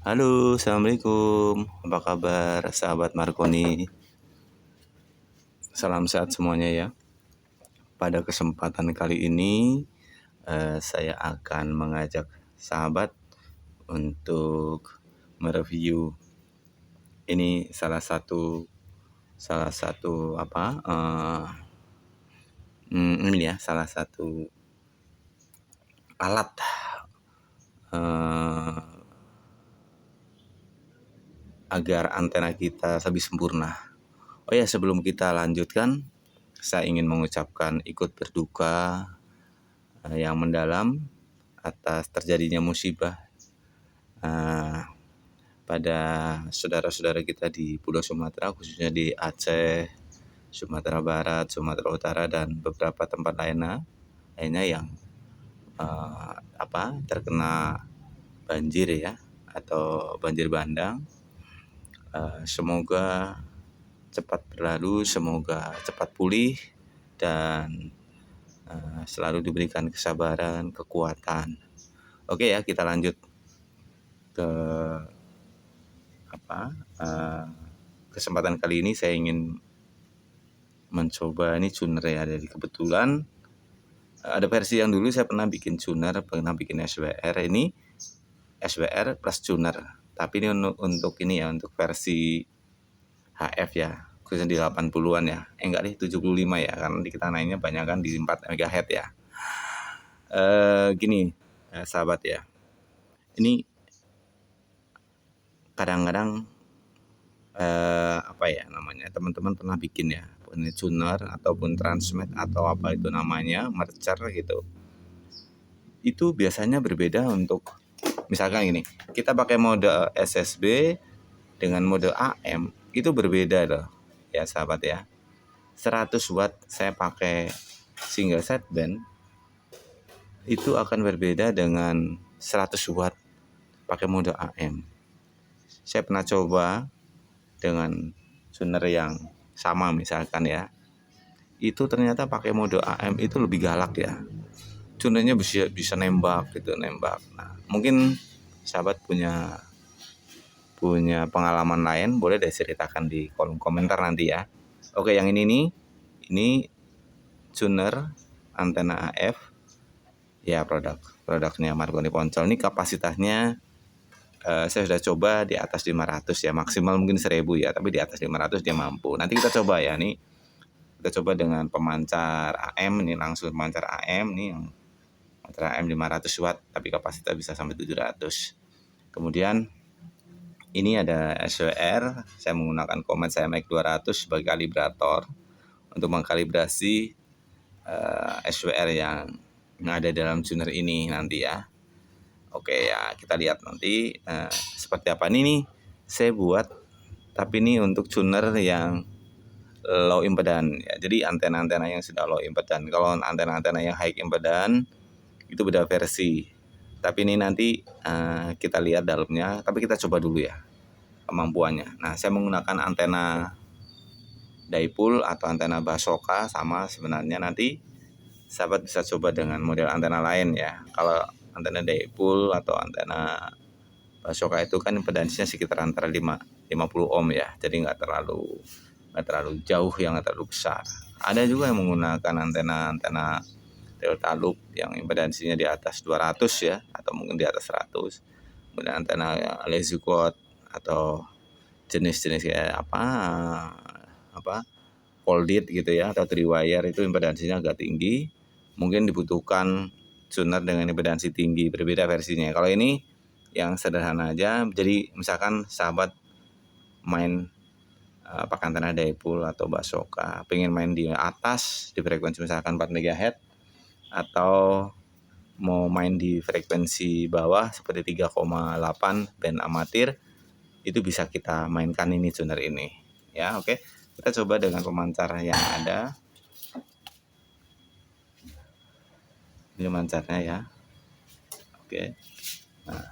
Halo, assalamualaikum. Apa kabar, sahabat Marconi? Salam sehat semuanya ya. Pada kesempatan kali ini, saya akan mengajak sahabat untuk mereview. Ini salah satu apa? Ini ya, salah satu alat agar antena kita lebih sempurna. Oh ya, sebelum kita lanjutkan, saya ingin mengucapkan ikut berduka yang mendalam atas terjadinya musibah pada saudara-saudara kita di Pulau Sumatera, khususnya di Aceh, Sumatera Barat, Sumatera Utara, dan beberapa tempat lainnya yang terkena banjir ya, atau banjir bandang. Semoga cepat berlalu, semoga cepat pulih, dan selalu diberikan kesabaran, kekuatan. Oke ya, kita lanjut ke kesempatan kali ini. Saya ingin mencoba ini tuner ya. Jadi kebetulan ada versi yang dulu saya pernah bikin tuner, pernah bikin SWR. Ini SWR plus tuner, tapi ini untuk ini ya, untuk versi HF ya, khususnya di 80-an ya. Enggak deh, 75 ya, karena di kita naiknya banyak kan di 4 MHz ya. Gini sahabat ya, ini kadang-kadang teman-teman pernah bikin ya, tuner ataupun transmit atau apa itu namanya, mercer gitu. Itu biasanya berbeda. Untuk misalkan gini, kita pakai mode SSB dengan mode AM itu berbeda loh ya sahabat ya. 100 watt saya pakai single sideband itu akan berbeda dengan 100 watt pakai mode AM. Saya pernah coba dengan tuner yang sama misalkan ya, itu ternyata pakai mode AM itu lebih galak ya, tunernya bisa nembak gitu, nembak. Nah, mungkin sahabat punya pengalaman lain, boleh deh ceritakan di kolom komentar nanti ya. Oke, yang ini tuner antena AF ya, produknya Marconi Poncol. Ini kapasitasnya saya sudah coba di atas 500 ya, maksimal mungkin 1000 ya, tapi di atas 500 dia mampu. Nanti kita coba ya, nih kita coba dengan pemancar AM. Ini langsung pemancar AM nih, yang pemancar AM 500 watt tapi kapasitas bisa sampai 700. Kemudian ini ada SWR, saya menggunakan command saya Mac 200 sebagai kalibrator untuk mengkalibrasi SWR yang ada dalam tuner ini nanti ya. Oke ya, kita lihat nanti seperti apa. Ini nih saya buat, tapi ini untuk tuner yang low impedance ya. Jadi antena-antena yang sudah low impedance. Kalau antena-antena yang high impedance itu beda versi. Tapi ini nanti kita lihat dalamnya. Tapi kita coba dulu ya kemampuannya. Nah, saya menggunakan antena dipole atau antena Basoka sama sebenarnya. Nanti sahabat bisa coba dengan model antena lain ya. Kalau antena dipole atau antena Basoka itu kan impedansinya sekitar antara 50 ohm ya. Jadi nggak terlalu jauh, yang nggak terlalu besar. Ada juga yang menggunakan antena delta loop yang impedansinya di atas 200 ya, atau mungkin di atas 100. Kemudian antena lazy quad atau jenis-jenis kayak folded gitu ya, atau three wire, itu impedansinya agak tinggi. Mungkin dibutuhkan tuner dengan impedansi tinggi, berbeda versinya. Kalau ini yang sederhana aja. Jadi misalkan sahabat main pakai antena dipole atau Basoka, pengen main di atas di frekuensi misalkan 4 MHz, atau mau main di frekuensi bawah seperti 3,8 band amatir, itu bisa kita mainkan ini tuner ini ya. Oke, kita coba dengan pemancar yang ada. Ini pemancarnya ya. Oke, nah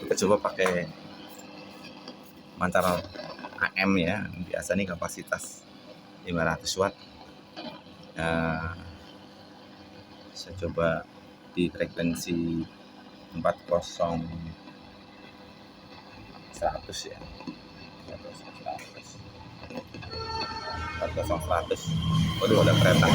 kita coba pakai pemancar AM ya. Biasa nih kapasitas 500 watt. Saya coba di frekuensi 40 100 ya, 40 100. Waduh, ada kereta.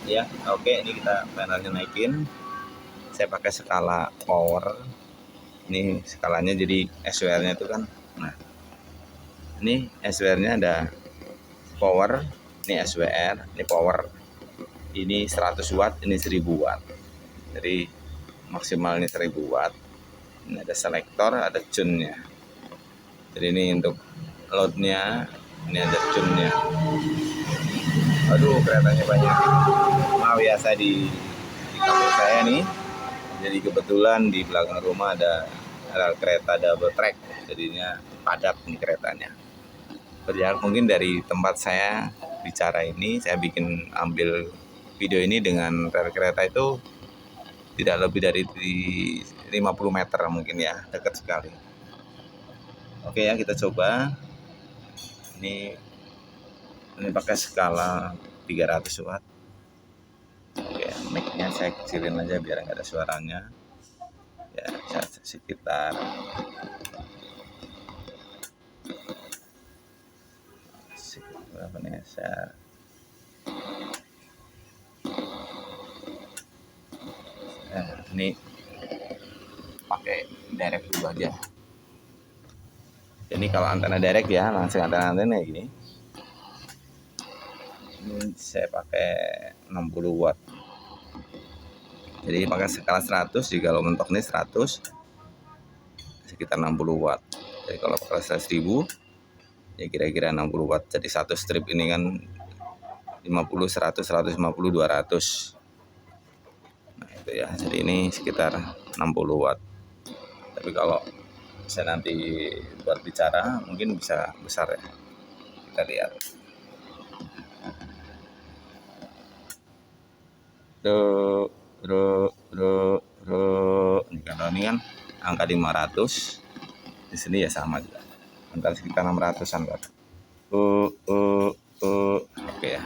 Ya, oke, ini kita panelnya naikin. Saya pakai skala power. Ini skalanya jadi SWR-nya itu kan. Nah, ini SWR-nya ada power, ini SWR, ini power. Ini 100 watt, ini 1000 watt. Jadi maksimal ini 1000 watt. Ini ada selektor, ada tune-nya. Jadi ini untuk load-nya, ini ada tune-nya. Aduh, keretanya banyak. Maaf ya, saya di kampung saya nih. Jadi kebetulan di belakang rumah ada kereta double track, jadinya padat nih keretanya. Berjarak mungkin dari tempat saya bicara ini, saya ambil video ini dengan rel kereta itu tidak lebih dari 50 meter mungkin ya, dekat sekali. Oke ya, kita coba. Ini pakai skala 300 watt. Oke, mic-nya saya kecilin aja biar nggak ada suaranya. Ya, sekitar berapa nih? Ini pakai direct dulu aja. Jadi kalau antena direct ya, langsung antena gini. Ini saya pakai 60 watt. Jadi pakai skala 100, jika kalau mentok ini 100 sekitar 60 watt. Jadi kalau pakai 1000 ya kira-kira 60 watt. Jadi satu strip ini kan 50, 100, 150, 200. Nah itu ya, jadi ini sekitar 60 watt. Tapi kalau saya nanti buat bicara mungkin bisa besar ya. Kita lihat. Ini kan angka 500. Di sini ya sama juga. Antara sekitar 600-an kan. Oke ya.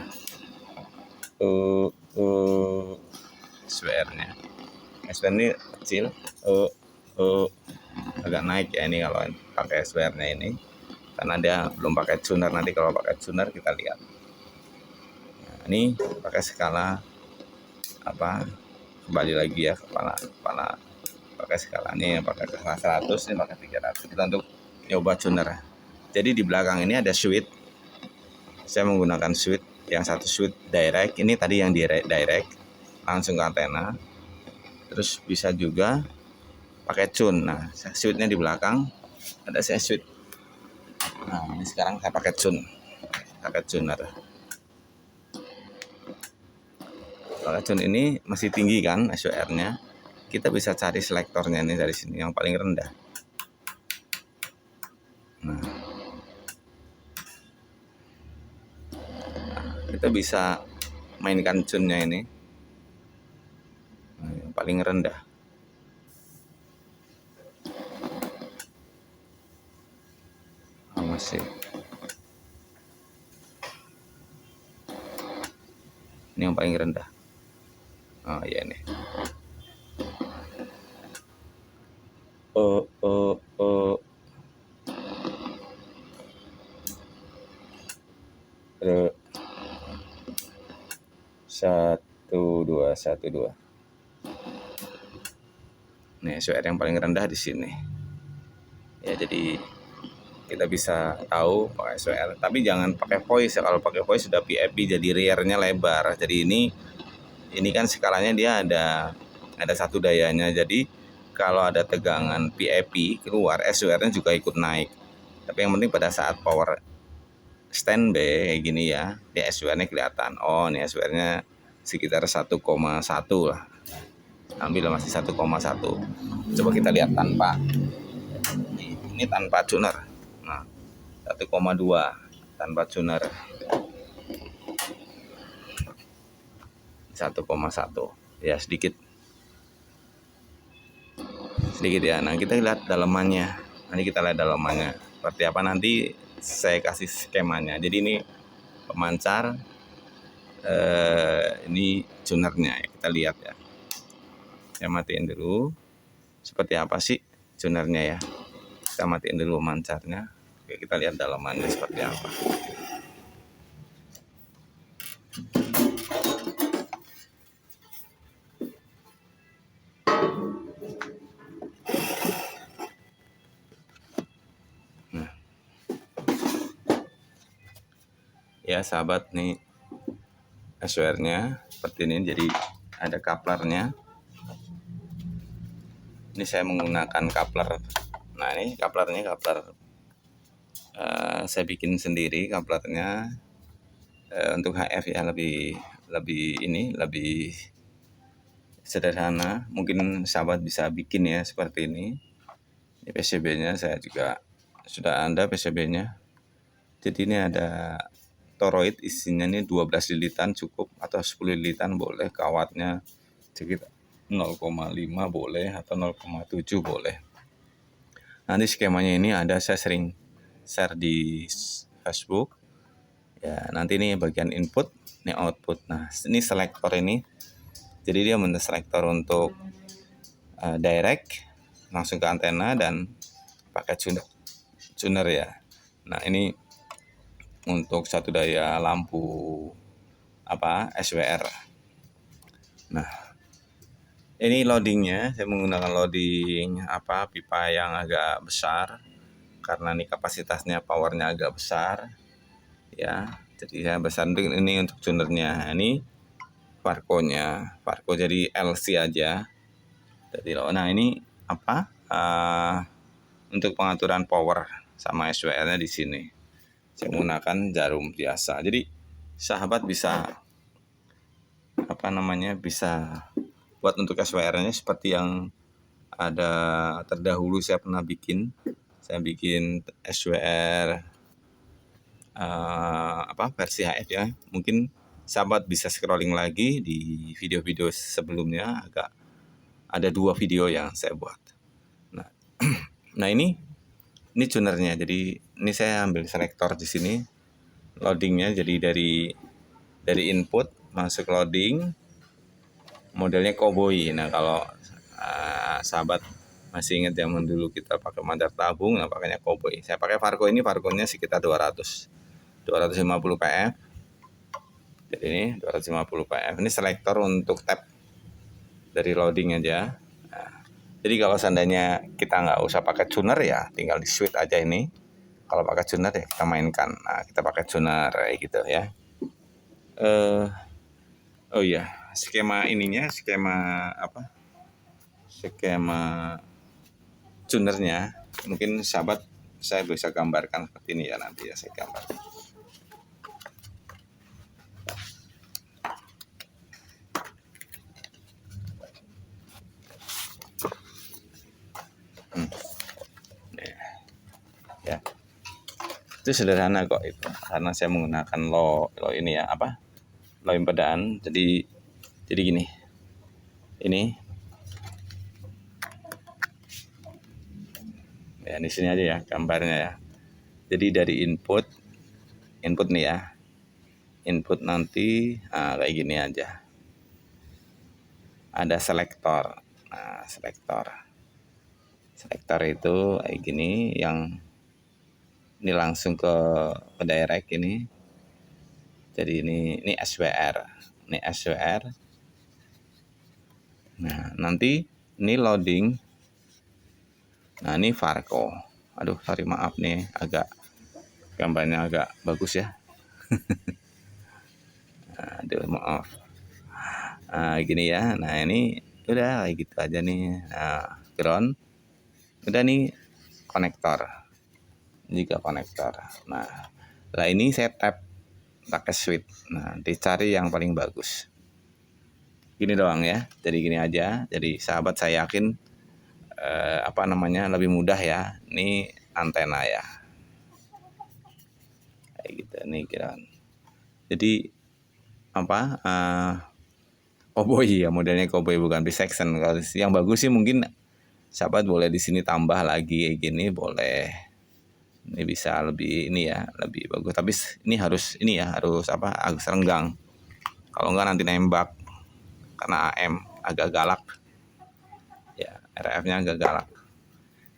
SWR-nya. SWR ini kecil. Agak naik ya ini kalau pakai SWR-nya ini. Karena dia belum pakai tuner, nanti kalau pakai tuner kita lihat. Nah, ini pakai skala kembali lagi ya, kepala pakai skala ini, pakai skala 100, ini pakai 300. Kita untuk nyoba tuner. Jadi di belakang ini ada switch. Saya menggunakan switch, yang satu switch direct, ini tadi yang direct langsung ke antena. Terus bisa juga pakai tune. Nah, switchnya di belakang ada saya switch. Nah, ini sekarang saya pakai tune, pakai tuner. Pakai tune ini masih tinggi kan SWR-nya. Kita bisa cari selektornya ini dari sini yang paling rendah. Nah, kita bisa mainkan tune-nya ini. Nah, yang paling rendah. Masih. Ini yang paling rendah. Oh iya nih. Satu dua. Nih SWR yang paling rendah di sini. Ya jadi kita bisa tahu pakai SWR, tapi jangan pakai voice ya. Kalau pakai voice sudah PIP, jadi rear-nya lebar. Jadi ini kan skalanya dia ada satu dayanya. Jadi kalau ada tegangan PIP keluar, SWR-nya juga ikut naik. Tapi yang penting pada saat power standby kayak gini ya, di SWR-nya kelihatan. Oh, ini SWR-nya sekitar 1,1 lah. Ambil masih 1,1. Coba kita lihat tanpa. Ini tanpa tuner. Nah, 1,2 tanpa tuner. 1,1. Ya sedikit sedikit ya. Nah kita lihat dalamannya. Nanti kita lihat dalamannya seperti apa, nanti saya kasih skemanya. Jadi ini pemancar, ini tunernya ya, kita lihat ya. Saya matiin dulu. Seperti apa sih tunernya ya? Kita matiin dulu pemancarnya. Oke, kita lihat dalamannya seperti apa. Nah, ya sahabat, nih SWR-nya seperti ini. Jadi ada couplernya. Ini saya menggunakan coupler. Nah ini couplernya saya bikin sendiri couplernya untuk HF ya, lebih sederhana. Mungkin sahabat bisa bikin ya seperti ini. Ini PCB-nya saya juga sudah ada PCB-nya. Jadi ini ada toroid, isinya ini 12 lilitan cukup, atau 10 lilitan boleh, kawatnya sekitar 0,5 boleh, atau 0,7 boleh. Nanti skemanya ini ada, saya sering share di Facebook ya. Nanti ini bagian input, ini output. Nah ini selektor ini, jadi dia selektor untuk direct langsung ke antena dan pakai tuner ya. Nah ini untuk satu daya lampu SWR. Nah ini loadingnya, saya menggunakan loading pipa yang agak besar karena ini kapasitasnya, powernya agak besar ya. Jadi saya besar ini untuk tunernya. Ini Varco-nya, Varco jadi LC aja. Jadi nah ini untuk pengaturan power sama SWR-nya di sini. Saya menggunakan jarum biasa. Jadi sahabat bisa bisa buat untuk SWR-nya seperti yang ada terdahulu saya pernah bikin. Saya bikin SWR versi HF ya. Mungkin sahabat bisa scrolling lagi di video-video sebelumnya, ada 2 video yang saya buat. Nah ini tunernya. Jadi ini saya ambil selektor di sini, loadingnya. Jadi dari input masuk loading, modelnya cowboy. Nah kalau sahabat masih ingat zaman dulu kita pakai mandar tabung, nah pakainya cowboy. Saya pakai Varco ini, Varco-nya sekitar 250 pf. Jadi ini 250 pf. Ini selektor untuk tab dari loading aja. Jadi kalau seandainya kita nggak usah pakai tuner ya, tinggal di switch aja ini. Kalau pakai tuner ya kita mainkan. Nah kita pakai tuner kayak gitu ya. Oh iya, skema ininya, skema tunernya. Mungkin sahabat saya bisa gambarkan seperti ini ya, nanti ya saya gambarkan. Ya, itu sederhana kok itu, karena saya menggunakan low ini ya, low impedance. Jadi gini, ini ya di sini aja ya gambarnya ya. Jadi dari input nih ya, input nanti kayak gini aja, ada selektor. Nah selektor itu kayak gini, yang ini langsung ke direct ini. Jadi ini SWR, Nah nanti ini loading. Nah ini Varco. Aduh sorry, maaf nih, gambarnya agak bagus ya. Aduh maaf. Gini ya. Nah ini udah kayak gitu aja nih. Nah ground. Udah nih konektor. Jika konektor. Nah ini saya tap pakai switch. Nah dicari yang paling bagus. Gini doang ya. Jadi gini aja. Jadi sahabat saya yakin lebih mudah ya. Ini antena ya. Kayak gitu nih kira. Jadi cowboy ya, modelnya cowboy bukan B-section. Kalau yang bagus sih mungkin sahabat boleh di sini tambah lagi kayak gini boleh. Ini bisa lebih ini ya, lebih bagus. Tapi ini harus apa? Agak renggang. Kalau enggak nanti nembak karena AM agak galak. Ya, RF-nya agak galak.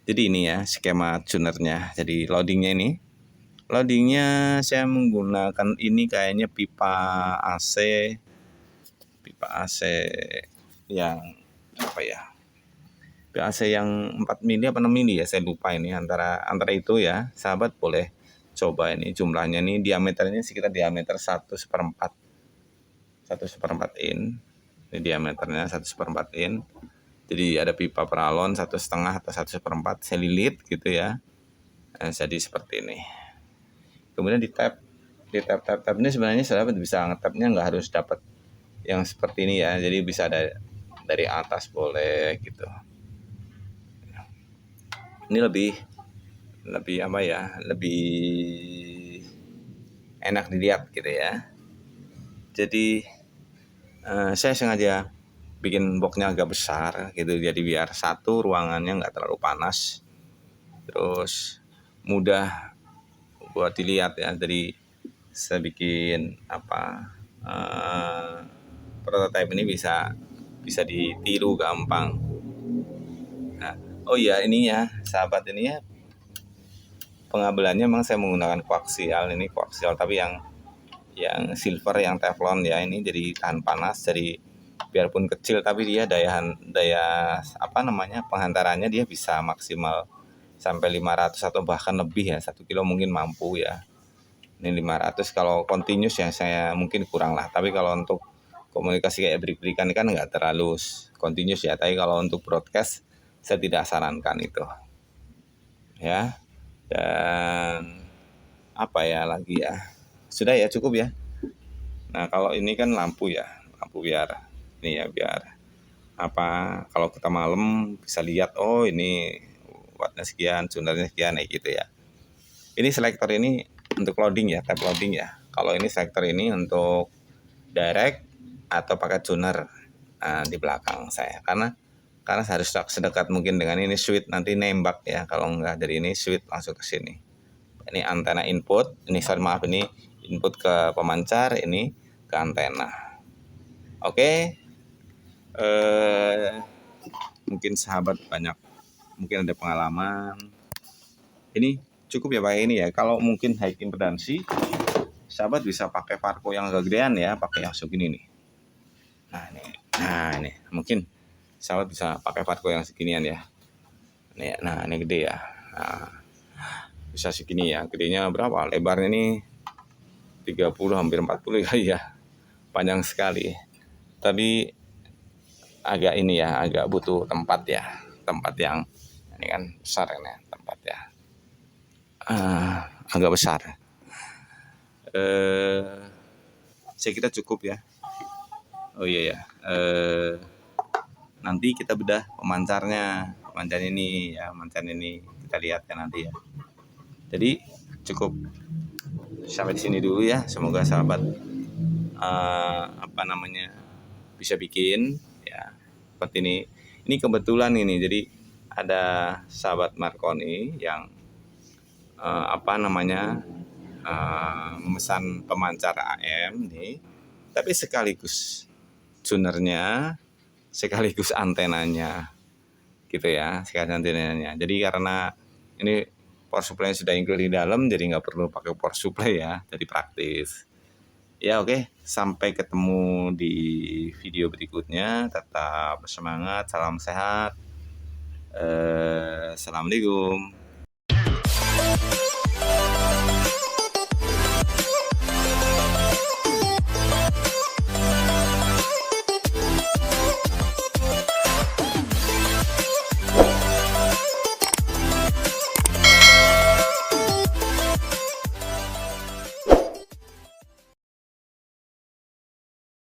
Jadi ini ya skema tunernya. Jadi loadingnya saya menggunakan ini kayaknya pipa AC yang apa ya? PAC yang 4 mili apa 6 mili ya, saya lupa ini, antara itu ya. Sahabat boleh coba ini, jumlahnya ini diameternya sekitar diameter 1/4 in. Ini diameternya 1/4 in. Jadi ada pipa peralon 1,5 atau 1/4, saya lilit gitu ya. Nah, jadi seperti ini. Kemudian di tab ini sebenarnya sahabat bisa ngetapnya nggak harus dapat yang seperti ini ya. Jadi bisa dari atas boleh gitu. Ini lebih apa ya, lebih enak dilihat gitu ya. Jadi saya sengaja bikin boxnya agak besar gitu, jadi biar satu ruangannya nggak terlalu panas, terus mudah buat dilihat ya. Jadi saya bikin apa, prototipe ini bisa ditiru gampang. Nah, oh iya ini ya sahabat, ini ya pengabelannya memang saya menggunakan koaksial tapi yang silver yang teflon ya. Ini jadi tahan panas, jadi biarpun kecil tapi dia daya penghantarannya dia bisa maksimal sampai 500 atau bahkan lebih ya, 1 kilo mungkin mampu ya. Ini 500 kalau continuous ya, saya mungkin kurang lah, tapi kalau untuk komunikasi kayak break-breakan kan nggak terlalu continuous ya. Tapi kalau untuk broadcast saya tidak sarankan itu ya. Dan apa ya lagi ya, sudah ya, cukup ya. Nah kalau ini kan lampu biar ini ya, biar apa, kalau kita malam bisa lihat, oh ini wattnya sekian, tunernya sekian gitu ya. Ini selektor ini untuk loading ya, tab loading ya. Kalau ini selektor ini untuk direct atau pakai tuner. Nah, di belakang saya karena harus sedekat mungkin dengan ini switch, nanti nembak ya. Kalau enggak dari ini switch langsung ke sini. Ini antena input, ini input ke pemancar, ini ke antena. Oke. Mungkin sahabat mungkin ada pengalaman. Ini cukup ya pakai ini ya. Kalau mungkin high impedansi, sahabat bisa pakai Varco yang agak gedean ya, pakai yang segini nih. Nah ini mungkin sahabat bisa pakai Varco yang seginian ya. Nah ini gede ya. Nah, bisa segini ya. Gedenya berapa? Lebarnya ini 30 hampir 40 kali ya. Panjang sekali. Tapi agak ini ya, agak butuh tempat ya. Tempat yang ini kan besar kan ya, tempat ya. Agak besar. Saya kira cukup ya. Oh iya ya. Nanti kita bedah pemancarnya ini ya, pemancar ini kita lihat kan nanti ya. Jadi cukup sampai di sini dulu ya. Semoga sahabat bisa bikin ya seperti ini. Ini kebetulan ini, jadi ada sahabat Marconi yang memesan pemancar AM nih, tapi sekaligus tunernya, sekaligus antenanya gitu ya, sekaligus antenanya. Jadi karena ini power supply sudah include di dalam, jadi nggak perlu pakai power supply ya, jadi praktis ya. Oke, sampai ketemu di video berikutnya. Tetap bersemangat, salam sehat, assalamualaikum.